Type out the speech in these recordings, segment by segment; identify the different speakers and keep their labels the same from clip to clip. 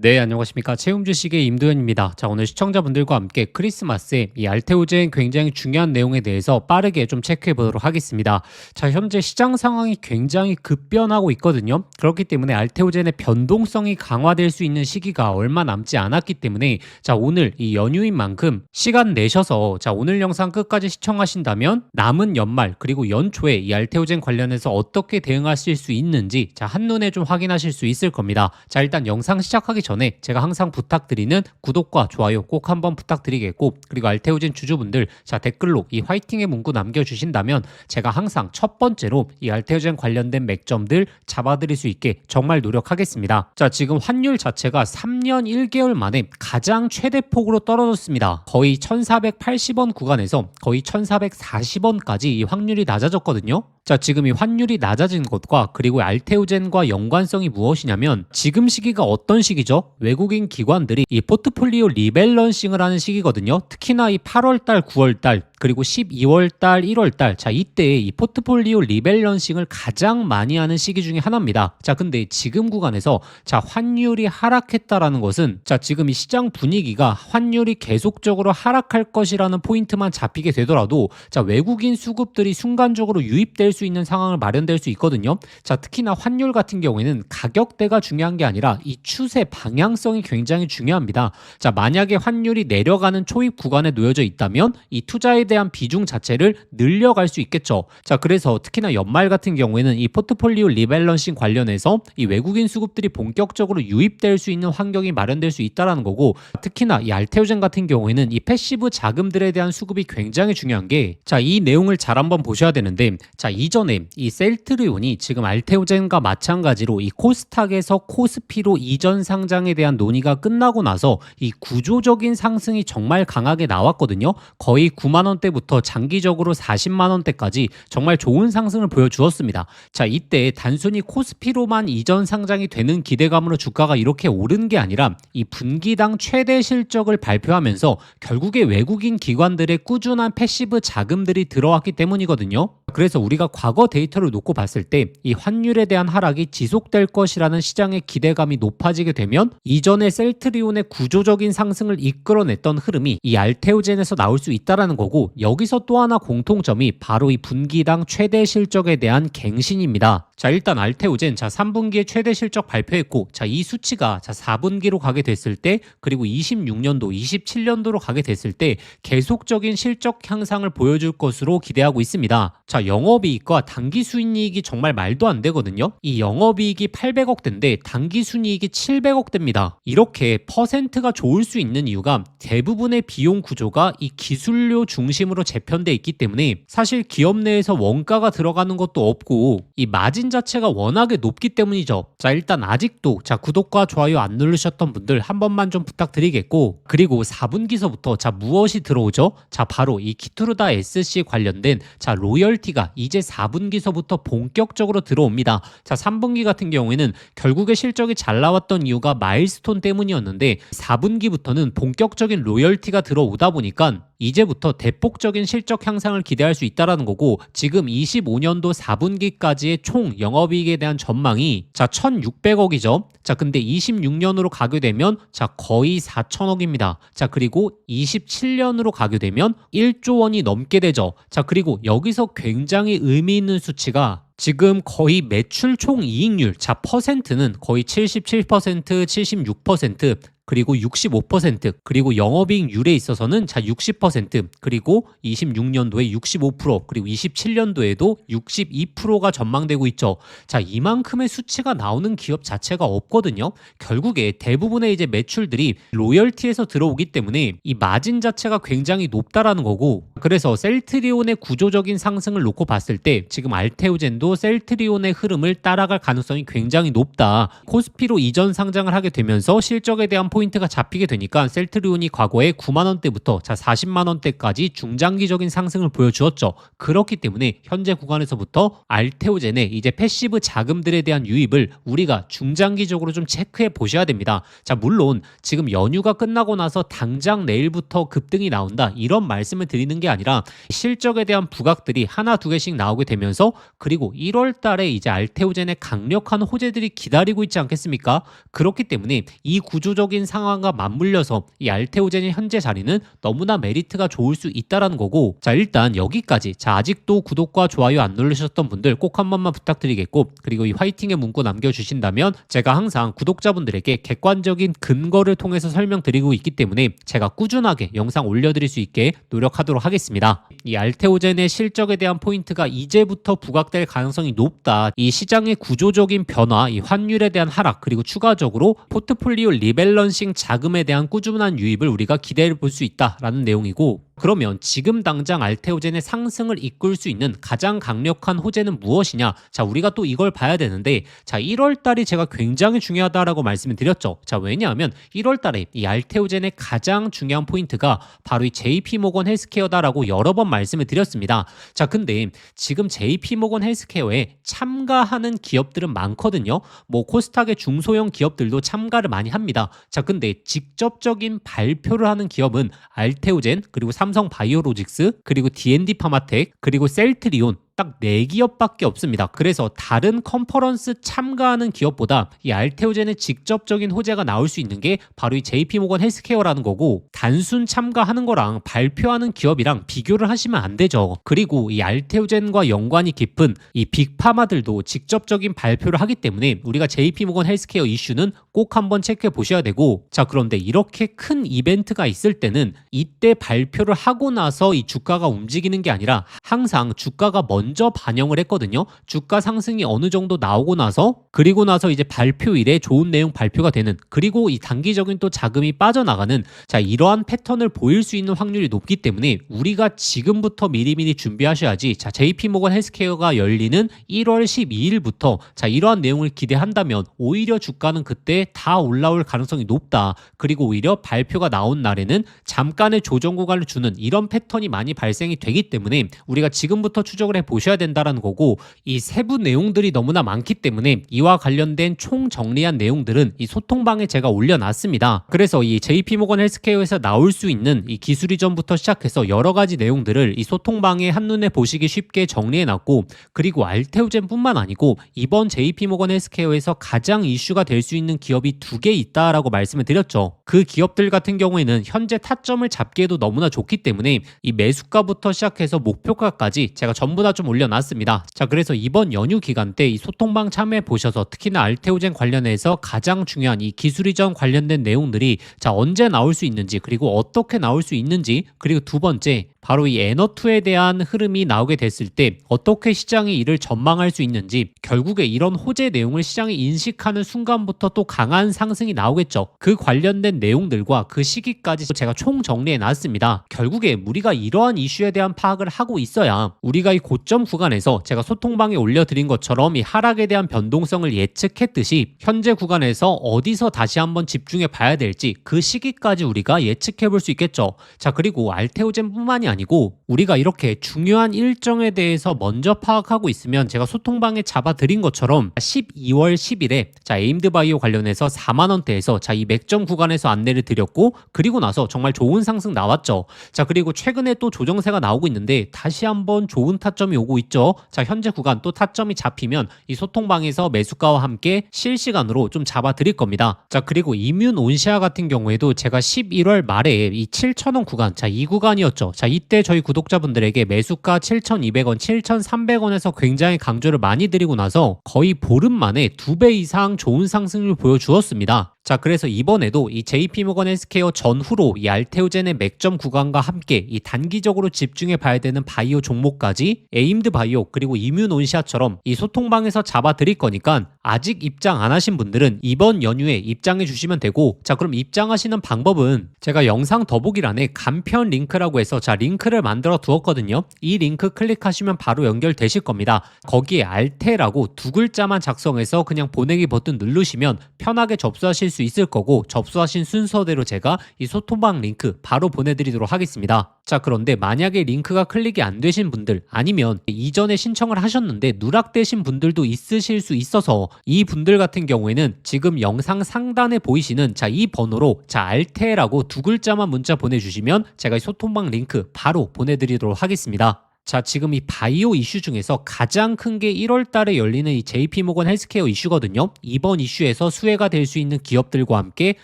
Speaker 1: 네, 안녕하십니까. 채움주식의 임도현입니다. 자, 오늘 시청자분들과 함께 크리스마스에 이 알테오젠 굉장히 중요한 내용에 대해서 빠르게 좀 체크해 보도록 하겠습니다. 자, 현재 시장 상황이 굉장히 급변하고 있거든요. 그렇기 때문에 알테오젠의 변동성이 강화될 수 있는 시기가 얼마 남지 않았기 때문에 자, 오늘 이 연휴인 만큼 시간 내셔서 자, 오늘 영상 끝까지 시청하신다면 남은 연말 그리고 연초에 이 알테오젠 관련해서 어떻게 대응하실 수 있는지 자, 한눈에 좀 확인하실 수 있을 겁니다. 자, 일단 영상 시작하기 전에 제가 항상 부탁드리는 구독과 좋아요 꼭 한번 부탁드리겠고, 그리고 알테오젠 주주분들 자, 댓글로 이 화이팅의 문구 남겨주신다면 제가 항상 첫 번째로 이 알테오젠 관련된 맥점들 잡아드릴 수 있게 정말 노력하겠습니다. 자, 지금 환율 자체가 3년 1개월 만에 가장 최대폭으로 떨어졌습니다. 거의 1480원 구간에서 거의 1440원까지 이 확률이 낮아졌거든요. 자, 지금 이 환율이 낮아진 것과 그리고 알테오젠과 연관성이 무엇이냐면 지금 시기가 어떤 시기죠? 외국인 기관들이 이 포트폴리오 리밸런싱을 하는 시기거든요. 특히나 이 8월달, 9월달 그리고 12월달, 1월달 자, 이때 이 포트폴리오 리밸런싱을 가장 많이 하는 시기 중에 하나입니다. 자, 근데 지금 구간에서 자, 환율이 하락했다라는 것은 자, 지금 이 시장 분위기가 환율이 계속적으로 하락할 것이라는 포인트만 잡히게 되더라도 자, 외국인 수급들이 순간적으로 유입될 수 있는 상황을 마련될 수 있거든요. 자, 특히나 환율 같은 경우에는 가격대가 중요한 게 아니라 이 추세 방향성이 굉장히 중요합니다. 자, 만약에 환율이 내려가는 초입 구간에 놓여져 있다면 이 투자에 대한 비중 자체를 늘려갈 수 있겠죠. 자, 그래서 특히나 연말 같은 경우에는 이 포트폴리오 리밸런싱 관련해서 이 외국인 수급들이 본격적으로 유입될 수 있는 환경이 마련될 수 있다라는 거고, 특히나 이 알테오젠 같은 경우에는 이 패시브 자금들에 대한 수급이 굉장히 중요한 게 자, 이 내용을 잘 한번 보셔야 되는데 자, 이전에 이 셀트리온이 지금 알테오젠과 마찬가지로 이 코스닥에서 코스피로 이전 상장에 대한 논의가 끝나고 나서 이 구조적인 상승이 정말 강하게 나왔거든요. 거의 9만 원대부터 장기적으로 40만 원대까지 정말 좋은 상승을 보여주었습니다. 자, 이때 단순히 코스피로만 이전 상장이 되는 기대감으로 주가가 이렇게 오른 게 아니라 이 분기당 최대 실적을 발표하면서 결국에 외국인 기관들의 꾸준한 패시브 자금들이 들어왔기 때문이거든요. 그래서 우리가 과거 데이터를 놓고 봤을 때 이 환율에 대한 하락이 지속될 것이라는 시장의 기대감이 높아지게 되면 이전의 셀트리온의 구조적인 상승을 이끌어냈던 흐름이 이 알테오젠에서 나올 수 있다라는 거고, 여기서 또 하나 공통점이 바로 이 분기당 최대 실적에 대한 갱신입니다. 자, 일단 알테오젠 자, 3분기에 최대 실적 발표했고 자, 이 수치가 자, 4분기로 가게 됐을 때 그리고 26년도, 27년도로 가게 됐을 때 계속적인 실적 향상을 보여줄 것으로 기대하고 있습니다. 자, 영업이익과 당기순이익이 정말 말도 안 되거든요. 이 영업이익이 800억대인데 당기순이익이 700억대입니다. 이렇게 퍼센트가 좋을 수 있는 이유가 대부분의 비용 구조가 이 기술료 중심으로 재편돼 있기 때문에 사실 기업 내에서 원가가 들어가는 것도 없고 이 마진 자체가 워낙에 높기 때문이죠. 자, 일단 아직도 자, 구독과 좋아요 안 누르셨던 분들 한 번만 좀 부탁드리겠고, 그리고 4분기서부터 자, 무엇이 들어오죠? 자, 바로 이 키투르다 SC 관련된 자, 로열티가 이제 4분기서부터 본격적으로 들어옵니다. 자, 3분기 같은 경우에는 결국에 실적이 잘 나왔던 이유가 마일스톤 때문이었는데 4분기부터는 본격적인 로열티가 들어오다 보니까 이제부터 대폭적인 실적 향상을 기대할 수 있다라는 거고, 지금 25년도 4분기까지의 총 영업이익에 대한 전망이 자, 1,600억이죠. 자, 근데 26년으로 가게 되면 자, 거의 4,000억입니다. 자, 그리고 27년으로 가게 되면 1조 원이 넘게 되죠. 자, 그리고 여기서 굉장히 의미 있는 수치가 지금 거의 매출 총 이익률 자, 퍼센트는 거의 77%, 76%, 그리고 65%, 그리고 영업이익률에 있어서는 자, 60%, 그리고 26년도에 65%, 그리고 27년도에도 62%가 전망되고 있죠. 자, 이만큼의 수치가 나오는 기업 자체가 없거든요. 결국에 대부분의 이제 매출들이 로열티에서 들어오기 때문에 이 마진 자체가 굉장히 높다라는 거고, 그래서 셀트리온의 구조적인 상승을 놓고 봤을 때 지금 알테오젠도 셀트리온의 흐름을 따라갈 가능성이 굉장히 높다. 코스피로 이전 상장을 하게 되면서 실적에 대한 포인트가 잡히게 되니까 셀트리온이 과거에 9만 원대부터 자 40만 원대까지 중장기적인 상승을 보여주었죠. 그렇기 때문에 현재 구간에서부터 알테오젠의 이제 패시브 자금들에 대한 유입을 우리가 중장기적으로 좀 체크해 보셔야 됩니다. 자, 물론 지금 연휴가 끝나고 나서 당장 내일부터 급등이 나온다 이런 말씀을 드리는 게 아니라 실적에 대한 부각들이 하나 두 개씩 나오게 되면서 그리고 1월 달에 이제 알테오젠의 강력한 호재들이 기다리고 있지 않겠습니까? 그렇기 때문에 이 구조적인 상황과 맞물려서 이 알테오젠의 현재 자리는 너무나 메리트가 좋을 수 있다라는 거고, 자 일단 여기까지. 자 아직도 구독과 좋아요 안 누르셨던 분들 꼭 한 번만 부탁드리겠고, 그리고 이 화이팅의 문구 남겨주신다면 제가 항상 구독자분들에게 객관적인 근거를 통해서 설명드리고 있기 때문에 제가 꾸준하게 영상 올려드릴 수 있게 노력하도록 하겠습니다. 이 알테오젠의 실적에 대한 포인트가 이제부터 부각될 가능성이 높다. 이 시장의 구조적인 변화, 이 환율에 대한 하락, 그리고 추가적으로 포트폴리오 리밸런싱 자금에 대한 꾸준한 유입을 우리가 기대해 볼 수 있다라는 내용이고, 그러면 지금 당장 알테오젠의 상승을 이끌 수 있는 가장 강력한 호재는 무엇이냐? 자, 우리가 또 이걸 봐야 되는데, 자, 1월 달이 제가 굉장히 중요하다라고 말씀을 드렸죠. 자, 왜냐하면 1월 달에 이 알테오젠의 가장 중요한 포인트가 바로 이 JP모건 헬스케어다라고 여러 번 말씀을 드렸습니다. 자, 근데 지금 JP모건 헬스케어에 참가하는 기업들은 많거든요. 뭐 코스닥의 중소형 기업들도 참가를 많이 합니다. 자, 근데 직접적인 발표를 하는 기업은 알테오젠, 그리고 삼성 바이오로직스, 그리고 D&D 파마텍, 그리고 셀트리온, 딱 4기업밖에 없습니다. 그래서 다른 컨퍼런스 참가하는 기업보다 이 알테오젠의 직접적인 호재가 나올 수 있는 게 바로 이 JP모건 헬스케어라는 거고, 단순 참가하는 거랑 발표하는 기업이랑 비교를 하시면 안 되죠. 그리고 이 알테오젠과 연관이 깊은 이 빅파마들도 직접적인 발표를 하기 때문에 우리가 JP모건 헬스케어 이슈는 꼭 한번 체크해 보셔야 되고, 자 그런데 이렇게 큰 이벤트가 있을 때는 이때 발표를 하고 나서 이 주가가 움직이는 게 아니라 항상 주가가 먼저 반영을 했거든요. 주가 상승이 어느 정도 나오고 나서, 그리고 나서 이제 발표일에 좋은 내용 발표가 되는, 그리고 이 단기적인 또 자금이 빠져나가는, 자 이러한 패턴을 보일 수 있는 확률이 높기 때문에 우리가 지금부터 미리미리 준비하셔야지. 자 JP모건 헬스케어가 열리는 1월 12일부터 자 이러한 내용을 기대한다면 오히려 주가는 그때 다 올라올 가능성이 높다. 그리고 오히려 발표가 나온 날에는 잠깐의 조정 구간을 주는 이런 패턴이 많이 발생이 되기 때문에 우리가 지금부터 추적을 해 보셔야 된다라는 거고, 이 세부 내용들이 너무나 많기 때문에 이와 관련된 총 정리한 내용들은 이 소통방에 제가 올려놨습니다. 그래서 이 JP모건 헬스케어에서 나올 수 있는 이 기술 이전부터 시작해서 여러 가지 내용들을 이 소통방에 한눈에 보시기 쉽게 정리해놨고, 그리고 알테오젠뿐만 아니고 이번 JP모건 헬스케어에서 가장 이슈가 될 수 있는 기업이 2개 있다라고 말씀을 드렸죠. 그 기업들 같은 경우에는 현재 타점을 잡기에도 너무나 좋기 때문에 이 매수가부터 시작해서 목표가까지 제가 전부 다 좀 올려놨습니다. 자 그래서 이번 연휴 기간 때 이 소통방 참여해 보셔서 특히나 알테오젠 관련해서 가장 중요한 이 기술 이전 관련된 내용들이 자 언제 나올 수 있는지, 그리고 어떻게 나올 수 있는지, 그리고 두 번째 바로 이 에너2에 대한 흐름이 나오게 됐을 때 어떻게 시장이 이를 전망할 수 있는지, 결국에 이런 호재 내용을 시장이 인식하는 순간부터 또 강한 상승이 나오겠죠. 그 관련된 내용들과 그 시기까지 제가 총 정리해 놨습니다. 결국에 우리가 이러한 이슈에 대한 파악을 하고 있어야 우리가 이 고점 구간에서 제가 소통방에 올려드린 것처럼 이 하락에 대한 변동성을 예측했듯이 현재 구간에서 어디서 다시 한번 집중해 봐야 될지 그 시기까지 우리가 예측해 볼 수 있겠죠. 자 그리고 알테오젠뿐만이 아니고 우리가 이렇게 중요한 일정에 대해서 먼저 파악하고 있으면 제가 소통방에 잡아드린 것처럼 12월 10일에 자 에임드바이오 관련해서 4만 원대에서 자 이 맥점 구간에서 안내를 드렸고, 그리고 나서 정말 좋은 상승 나왔죠. 자 그리고 최근에 또 조정세가 나오고 있는데 다시 한번 좋은 타점이 오고 있죠. 자 현재 구간 또 타점이 잡히면 이 소통방에서 매수가와 함께 실시간으로 좀 잡아드릴 겁니다. 자 그리고 이뮨 온시아 같은 경우에도 제가 11월 말에 이 7,000원 구간, 자 이 구간이었죠. 자 이때 저희 구독자분들에게 매수가 7,200원, 7,300원에서 굉장히 강조를 많이 드리고 나서 거의 보름 만에 2배 이상 좋은 상승률 보여주었습니다. 자 그래서 이번에도 이 JP모건 헬스케어 전후로 이 알테오젠의 맥점 구간과 함께 이 단기적으로 집중해 봐야 되는 바이오 종목까지 에임드 바이오 그리고 이뮨 온시아처럼 이 소통방에서 잡아드릴 거니까 아직 입장 안 하신 분들은 이번 연휴에 입장해 주시면 되고, 자 그럼 입장하시는 방법은 제가 영상 더보기란에 간편 링크라고 해서 자 링크를 만들어 두었거든요. 이 링크 클릭하시면 바로 연결되실 겁니다. 거기에 알테라고 2글자만 작성해서 그냥 보내기 버튼 누르시면 편하게 접수하실 수 있을 거고 접수하신 순서대로 제가 이 소통방 링크 바로 보내드리도록 하겠습니다. 자, 그런데 만약에 링크가 클릭이 안 되신 분들 아니면 이전에 신청을 하셨는데 누락되신 분들도 있으실 수 있어서 이 분들 같은 경우에는 지금 영상 상단에 보이시는 이 번호로 알테라고 두 글자만 문자 보내주시면 제가 이 소통방 링크 바로 보내드리도록 하겠습니다. 자, 지금 이 바이오 이슈 중에서 가장 큰 게 1월 달에 열리는 이 JP모건 헬스케어 이슈거든요. 이번 이슈에서 수혜가 될 수 있는 기업들과 함께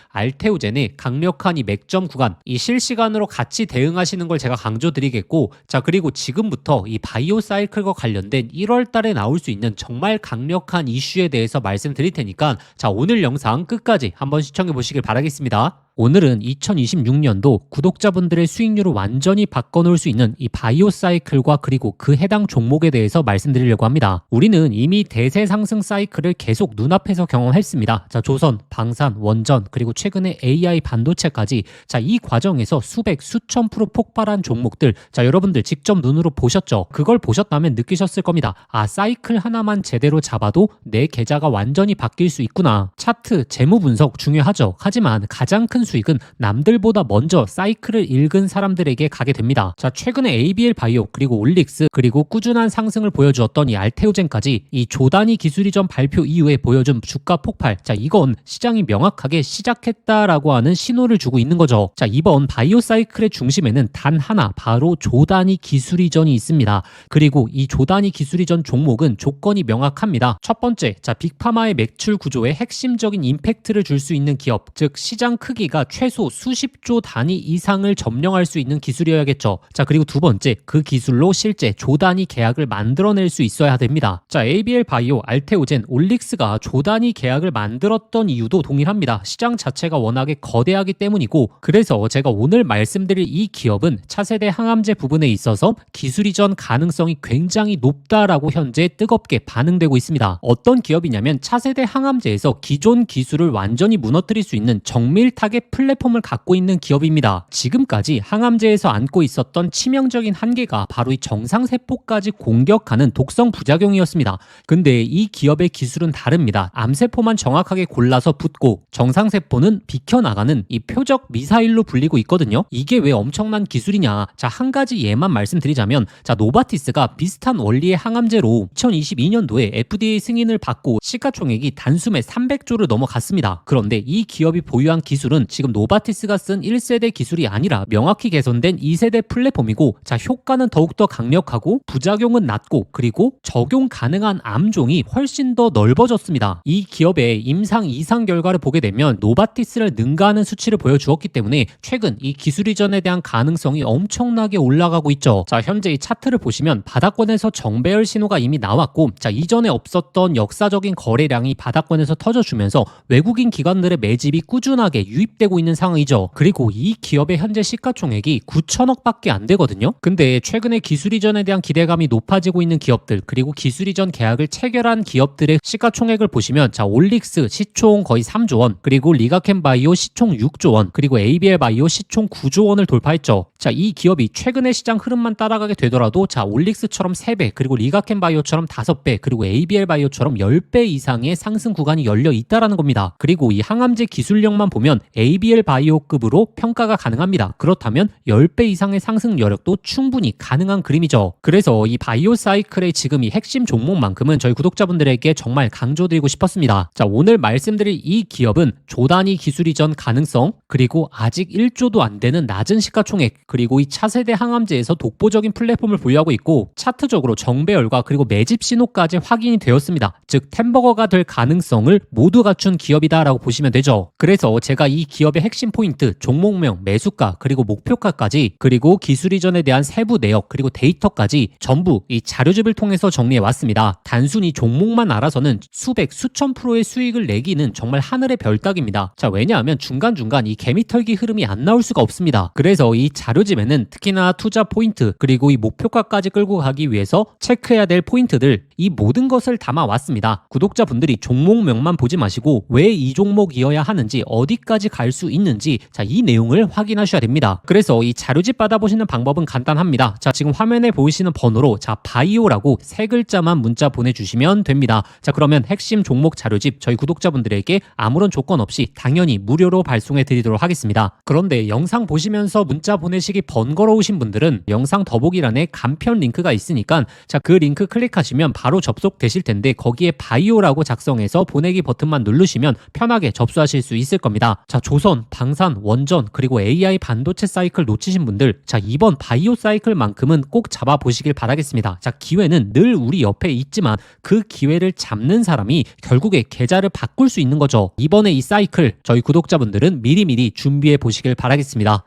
Speaker 1: 알테오젠의 강력한 이 맥점 구간, 이 실시간으로 같이 대응하시는 걸 제가 강조드리겠고, 자, 그리고 지금부터 이 바이오 사이클과 관련된 1월 달에 나올 수 있는 정말 강력한 이슈에 대해서 말씀드릴 테니까 자, 오늘 영상 끝까지 한번 시청해 보시길 바라겠습니다. 오늘은 2026년도 구독자분들의 수익률을 완전히 바꿔놓을 수 있는 이 바이오 사이클과 그리고 그 해당 종목에 대해서 말씀드리려고 합니다. 우리는 이미 대세 상승 사이클을 계속 눈앞에서 경험했습니다. 자, 조선, 방산, 원전, 그리고 최근에 AI 반도체까지 이 과정에서 수천 프로 폭발한 종목들 여러분들 직접 눈으로 보셨죠? 그걸 보셨다면 느끼셨을 겁니다. 사이클 하나만 제대로 잡아도 내 계좌가 완전히 바뀔 수 있구나. 차트, 재무 분석 중요하죠. 하지만 가장 큰 수익은 남들보다 먼저 사이클을 읽은 사람들에게 가게 됩니다. 자, 최근에 ABL 바이오 그리고 올릭스 그리고 꾸준한 상승을 보여주었던 이 알테오젠까지 이 조단위 기술이전 발표 이후에 보여준 주가 폭발, 이건 시장이 명확하게 시작했다라고 하는 신호를 주고 있는 거죠. 자, 이번 바이오 사이클의 중심에는 단 하나, 바로 조단위 기술이전이 있습니다. 그리고 이 조단위 기술이전 종목은 조건이 명확합니다. 첫 번째, 빅파마의 매출 구조에 핵심적인 임팩트를 줄 수 있는 기업, 즉 시장 크기가 최소 수십조 단위 이상을 점령할 수 있는 기술이어야겠죠. 자, 그리고 두 번째, 그 기술로 실제 조단위 계약을 만들어낼 수 있어야 됩니다. 자, ABL 바이오, 알테오젠, 올릭스가 조단위 계약을 만들었던 이유도 동일합니다. 시장 자체가 워낙에 거대하기 때문이고, 그래서 제가 오늘 말씀드릴 이 기업은 차세대 항암제 부분에 있어서 기술 이전 가능성이 굉장히 높다라고 현재 뜨겁게 반응되고 있습니다. 어떤 기업이냐면 차세대 항암제에서 기존 기술을 완전히 무너뜨릴 수 있는 정밀 타겟 플랫폼을 갖고 있는 기업입니다. 지금까지 항암제에서 안고 있었던 치명적인 한계가 바로 이 정상세포까지 공격하는 독성 부작용이었습니다. 근데 이 기업의 기술은 다릅니다. 암세포만 정확하게 골라서 붙고 정상세포는 비켜나가는 이 표적 미사일로 불리고 있거든요. 이게 왜 엄청난 기술이냐? 자, 한 가지 예만 말씀드리자면 노바티스가 비슷한 원리의 항암제로 2022년도에 FDA 승인을 받고 시가총액이 단숨에 300조를 넘어갔습니다. 그런데 이 기업이 보유한 기술은 지금 노바티스가 쓴 1세대 기술이 아니라 명확히 개선된 2세대 플랫폼이고, 효과는 더욱더 강력하고 부작용은 낮고 그리고 적용 가능한 암종이 훨씬 더 넓어졌습니다. 이 기업의 임상 이상 결과를 보게 되면 노바티스를 능가하는 수치를 보여주었기 때문에 최근 이 기술 이전에 대한 가능성이 엄청나게 올라가고 있죠. 자, 현재 이 차트를 보시면 바닥권에서 정배열 신호가 이미 나왔고, 이전에 없었던 역사적인 거래량이 바닥권에서 터져주면서 외국인 기관들의 매집이 꾸준하게 유입되고 있는 상황이죠. 그리고 이 기업의 현재 시가총액이 9천억밖에 안 되거든요. 근데 최근에 기술 이전에 대한 기대감이 높아지고 있는 기업들, 그리고 기술 이전 계약을 체결한 기업들의 시가총액을 보시면 올릭스 시총 거의 3조 원, 그리고 리가켄 바이오 시총 6조 원, 그리고 ABL 바이오 시총 9조 원을 돌파했죠. 자, 이 기업이 최근의 시장 흐름만 따라가게 되더라도 올릭스처럼 3배, 그리고 리가켄 바이오처럼 5배, 그리고 ABL 바이오처럼 10배 이상의 상승 구간이 열려 있다라는 겁니다. 그리고 이 항암제 기술력만 보면 ABL 바이오급으로 평가가 가능합니다. 그렇다면 10배 이상의 상승 여력도 충분히 가능한 그림이죠. 그래서 이 바이오 사이클의 지금 이 핵심 종목만큼은 저희 구독자분들에게 정말 강조드리고 싶었습니다. 자, 오늘 말씀드릴 이 기업은 조단위 기술 이전 가능성, 그리고 아직 1조도 안 되는 낮은 시가총액, 그리고 이 차세대 항암제에서 독보적인 플랫폼을 보유하고 있고, 차트적으로 정배열과 그리고 매집 신호까지 확인이 되었습니다. 즉 템버거가 될 가능성을 모두 갖춘 기업이다라고 보시면 되죠. 그래서 제가 이 기업의 핵심 포인트, 종목명, 매수가, 그리고 목표가까지, 그리고 기술 이전에 대한 세부 내역, 그리고 데이터까지 전부 이 자료집을 통해서 정리해 왔습니다. 단순히 종목만 알아서는 수천 프로의 수익을 내기는 정말 하늘의 별따기입니다. 자, 왜냐하면 중간중간 이 개미털기 흐름이 안 나올 수가 없습니다. 그래서 이 자료집에는 특히나 투자 포인트, 그리고 이 목표가까지 끌고 가기 위해서 체크해야 될 포인트들, 이 모든 것을 담아왔습니다. 구독자분들이 종목명만 보지 마시고 왜 이 종목이어야 하는지, 어디까지 갈 알 수 있는지 자, 이 내용을 확인하셔야 됩니다. 그래서 이 자료집 받아보시는 방법은 간단합니다. 자, 지금 화면에 보이시는 번호로 자, 바이오라고 세 글자만 문자 보내주시면 됩니다. 자, 그러면 핵심 종목 자료집 저희 구독자분들에게 아무런 조건 없이 당연히 무료로 발송해 드리도록 하겠습니다. 그런데 영상 보시면서 문자 보내시기 번거로우신 분들은 영상 더보기란에 간편 링크가 있으니까 자, 그 링크 클릭하시면 바로 접속되실 텐데 거기에 바이오라고 작성해서 보내기 버튼만 누르시면 편하게 접수하실 수 있을 겁니다. 자, 조선, 방산, 원전 그리고 AI 반도체 사이클 놓치신 분들 자, 이번 바이오 사이클만큼은 꼭 잡아보시길 바라겠습니다. 자, 기회는 늘 우리 옆에 있지만 그 기회를 잡는 사람이 결국에 계좌를 바꿀 수 있는 거죠. 이번에 이 사이클 저희 구독자분들은 미리미리 준비해 보시길 바라겠습니다.